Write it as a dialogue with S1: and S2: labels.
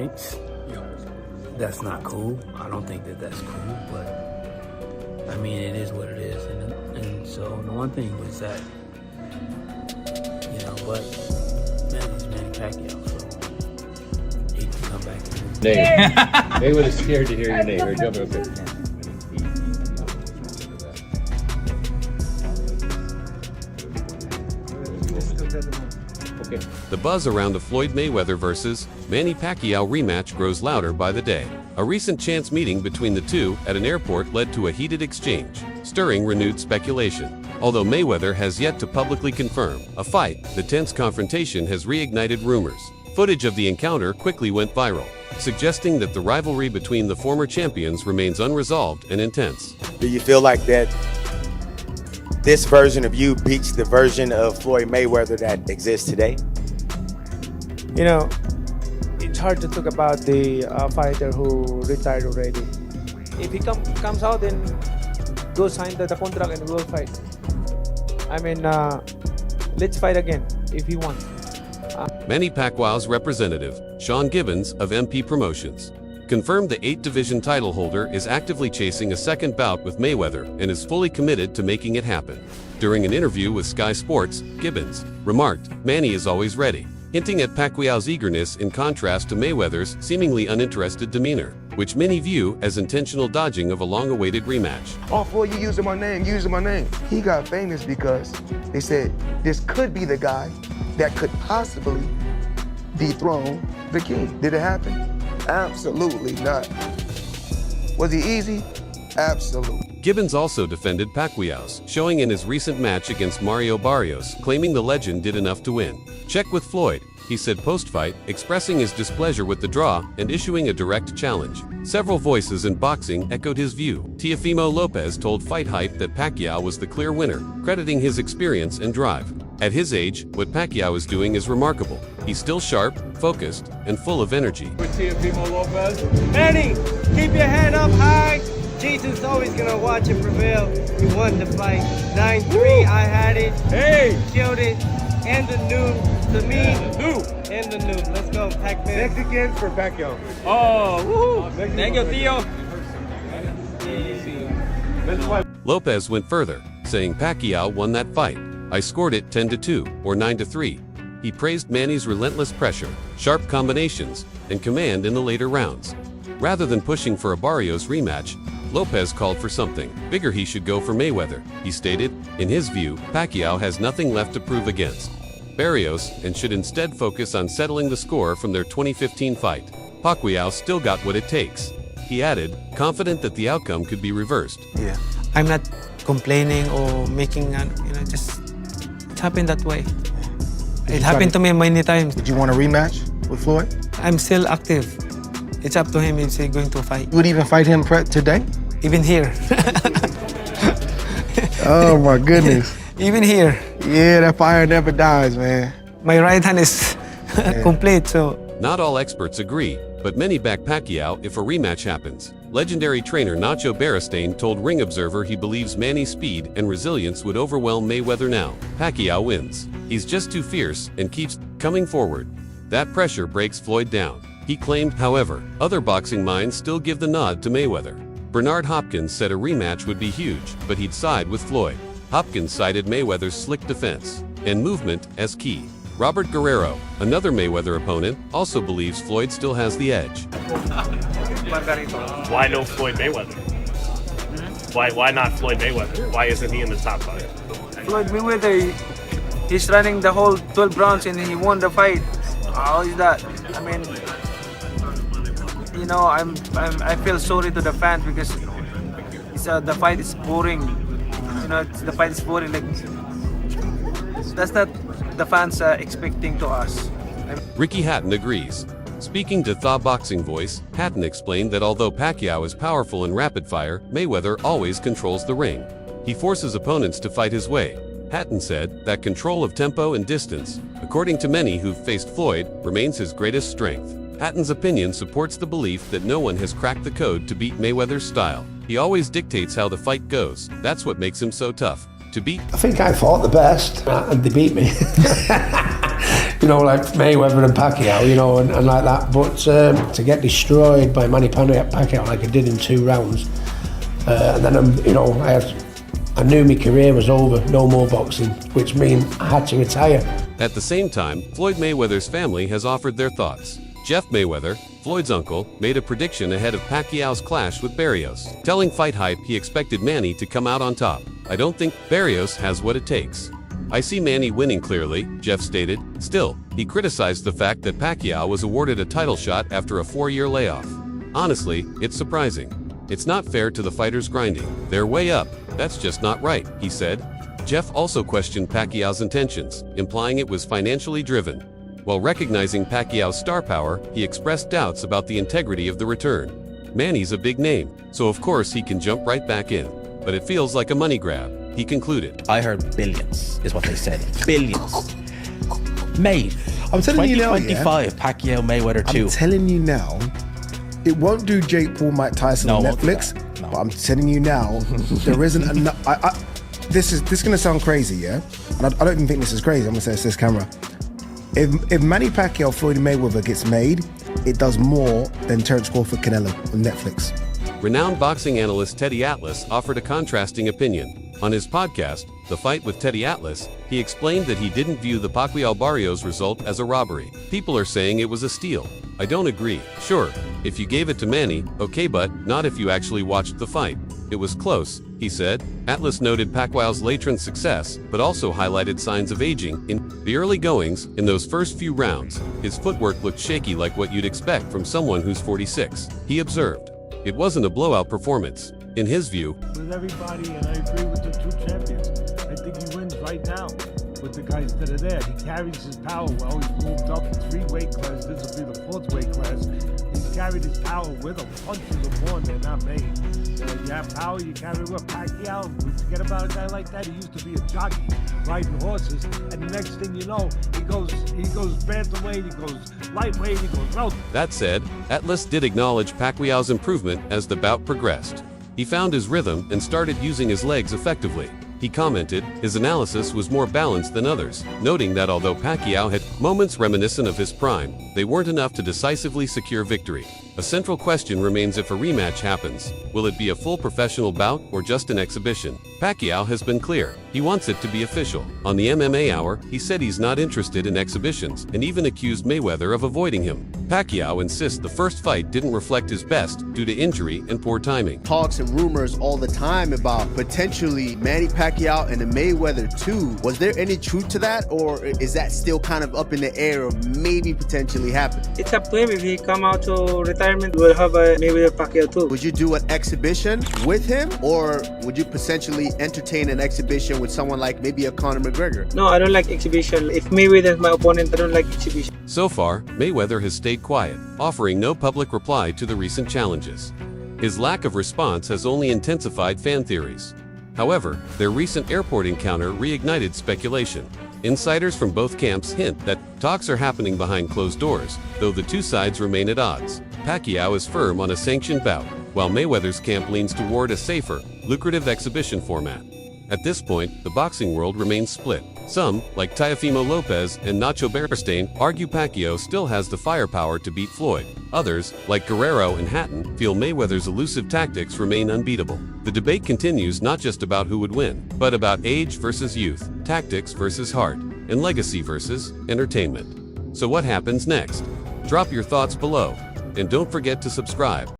S1: it's that's not cool. I don't think that that's cool, but I mean, it is what it is. And so the one thing was that, but man, he's Manny Pacquiao, so he can come back and
S2: Nate, they would have scared to hear your name. Or jump up there.
S3: The buzz around the Floyd Mayweather vs. Manny Pacquiao rematch grows louder by the day. A recent chance meeting between the two at an airport led to a heated exchange, stirring renewed speculation. Although Mayweather has yet to publicly confirm a fight, the tense confrontation has reignited rumors. Footage of the encounter quickly went viral, suggesting that the rivalry between the former champions remains unresolved and intense.
S4: Do you feel like that this version of you beats the version of Floyd Mayweather that exists today?
S5: It's hard to talk about the fighter who retired already. If he comes out, then go sign the contract and we'll fight. I mean, let's fight again if he wants.
S3: Manny Pacquiao's representative, Sean Gibbons of MP Promotions, confirmed the 8-division title holder is actively chasing a second bout with Mayweather and is fully committed to making it happen. During an interview with Sky Sports, Gibbons remarked, "Manny is always ready," hinting at Pacquiao's eagerness in contrast to Mayweather's seemingly uninterested demeanor, which many view as intentional dodging of a long-awaited rematch.
S6: Oh, Floyd, you using my name. He got famous because they said this could be the guy that could possibly dethrone the king. Did it happen? Absolutely not. Was he easy? Absolutely.
S3: Gibbons also defended Pacquiao's showing in his recent match against Mario Barrios, claiming the legend did enough to win. "Check with Floyd," he said post-fight, expressing his displeasure with the draw and issuing a direct challenge. Several voices in boxing echoed his view. Teofimo Lopez told Fight Hype that Pacquiao was the clear winner, crediting his experience and drive. At his age, what Pacquiao is doing is remarkable. He's still sharp, focused, and full of energy.
S2: With Teofimo Lopez.
S7: Manny, keep your head up high. Jesus always gonna watch it prevail. You won the fight. 9-3, I had it.
S2: Hey!
S7: Killed it. And the new, to me. And the new. Let's go, Pac-Man.
S6: Mexican for Pacquiao.
S7: Oh, woohoo. Thank you, Theo.
S3: Lopez went further, saying Pacquiao won that fight. "I scored it 10-2 or 9-3. He praised Manny's relentless pressure, sharp combinations, and command in the later rounds. Rather than pushing for a Barrios rematch, Lopez called for something bigger. He should go for Mayweather. He stated, in his view, Pacquiao has nothing left to prove against Barrios and should instead focus on settling the score from their 2015 fight. Pacquiao still got what it takes. He added, confident that the outcome could be reversed.
S5: Yeah, I'm not complaining or making, just it happened that way. It happened to me many times.
S6: Did you want a rematch with Floyd?
S5: I'm still active. It's up to him if he's going to fight.
S6: You would even fight him today?
S5: Even here.
S6: Oh my goodness.
S5: Even here.
S6: Yeah, that fire never dies, man.
S5: My right hand is complete, so.
S3: Not all experts agree, but many back Pacquiao if a rematch happens. Legendary trainer Nacho Beristain told Ring Observer he believes Manny's speed and resilience would overwhelm Mayweather now. Pacquiao wins. He's just too fierce and keeps coming forward. That pressure breaks Floyd down. He claimed, however, other boxing minds still give the nod to Mayweather. Bernard Hopkins said a rematch would be huge, but he'd side with Floyd. Hopkins cited Mayweather's slick defense and movement as key. Robert Guerrero, another Mayweather opponent, also believes Floyd still has the edge.
S8: Why no Floyd Mayweather? Why not Floyd Mayweather? Why isn't he in the top 5?
S5: Floyd Mayweather, he's running the whole 12 rounds and he won the fight. How is that? I mean, I feel sorry to the fans because the fight is boring. The fight is boring. Like, that's not the fans are expecting to us.
S3: Ricky Hatton agrees. Speaking to Thaw Boxing Voice, Hatton explained that although Pacquiao is powerful and rapid-fire, Mayweather always controls the ring. He forces opponents to fight his way. Hatton said that control of tempo and distance, according to many who've faced Floyd, remains his greatest strength. Hatton's opinion supports the belief that no one has cracked the code to beat Mayweather's style. He always dictates how the fight goes. That's what makes him so tough. To beat,
S9: I think I fought the best, and they beat me. you know, like Mayweather and Pacquiao, you know, and like that. But to get destroyed by Manny Pacquiao like I did in 2 rounds, and then you know, I knew my career was over, no more boxing, which means I had to retire.
S3: At the same time, Floyd Mayweather's family has offered their thoughts. Jeff Mayweather, Floyd's uncle, made a prediction ahead of Pacquiao's clash with Barrios, telling Fight Hype he expected Manny to come out on top. "I don't think Barrios has what it takes. I see Manny winning clearly," Jeff stated. Still, he criticized the fact that Pacquiao was awarded a title shot after a 4-year layoff. "Honestly, it's surprising. It's not fair to the fighters grinding. They're way up. That's just not right," he said. Jeff also questioned Pacquiao's intentions, implying it was financially driven. While recognizing Pacquiao's star power, he expressed doubts about the integrity of the return. "Manny's a big name, so of course he can jump right back in. But it feels like a money grab," he concluded.
S10: I heard billions, is what they said. Billions. Mate,
S11: I'm telling you now,
S10: 2025, Pacquiao Mayweather 2.
S11: I'm telling you now, it won't do Jake Paul, Mike Tyson on Netflix.
S10: No.
S11: But I'm telling you now, there isn't enough. This is gonna sound crazy, yeah? And I don't even think this is crazy. I'm gonna say it's this camera. If Manny Pacquiao Floyd Mayweather gets made, it does more than Terence Crawford Canelo on Netflix.
S3: Renowned boxing analyst Teddy Atlas offered a contrasting opinion. On his podcast, The Fight with Teddy Atlas, he explained that he didn't view the Pacquiao-Barrios result as a robbery. "People are saying it was a steal. I don't agree. Sure, if you gave it to Manny, okay, but not if you actually watched the fight. It was close," he said. Atlas noted Pacquiao's late-run success, but also highlighted signs of aging. In the early goings, in those first few rounds, his footwork looked shaky like what you'd expect from someone who's 46. He observed, "It wasn't a blowout performance." In his view,
S12: with everybody, and I agree with the 2 champions. I think he wins right now with the guys that are there. He carries his power well. He's moved up 3 weight classes. This will be the 4th weight class. He's carried his power with him. Punches are born, they're not made. You have power, you carry with Pacquiao. We forget about a guy like that. He used to be a jockey, riding horses, and the next thing you know, he goes bantamweight, he goes lightweight, he goes welterweight.
S3: That said, Atlas did acknowledge Pacquiao's improvement as the bout progressed. He found his rhythm and started using his legs effectively. He commented, his analysis was more balanced than others, noting that although Pacquiao had moments reminiscent of his prime, they weren't enough to decisively secure victory. A central question remains if a rematch happens. Will it be a full professional bout or just an exhibition? Pacquiao has been clear. He wants it to be official. On the MMA Hour, he said he's not interested in exhibitions and even accused Mayweather of avoiding him. Pacquiao insists the first fight didn't reflect his best due to injury and poor timing.
S13: Talks and rumors all the time about potentially Manny Pacquiao and the Mayweather 2. Was there any truth to that, or is that still kind of up in the air of maybe potentially happening?
S5: It's up to him. If he come out to retirement, we'll have a Mayweather Pacquiao too.
S13: Would you do an exhibition with him, or would you potentially entertain an exhibition with someone like maybe a Conor McGregor?
S5: No, I don't like exhibition. If Mayweather is my opponent, I don't like exhibition.
S3: So far, Mayweather has stayed quiet, offering no public reply to the recent challenges. His lack of response has only intensified fan theories. However, their recent airport encounter reignited speculation. Insiders from both camps hint that talks are happening behind closed doors, though the 2 sides remain at odds. Pacquiao is firm on a sanctioned bout, while Mayweather's camp leans toward a safer, lucrative exhibition format. At this point, the boxing world remains split. Some, like Teofimo Lopez and Nacho Beristain, argue Pacquiao still has the firepower to beat Floyd. Others, like Guerrero and Hatton, feel Mayweather's elusive tactics remain unbeatable. The debate continues not just about who would win, but about age versus youth, tactics versus heart, and legacy versus entertainment. So what happens next? Drop your thoughts below, and don't forget to subscribe.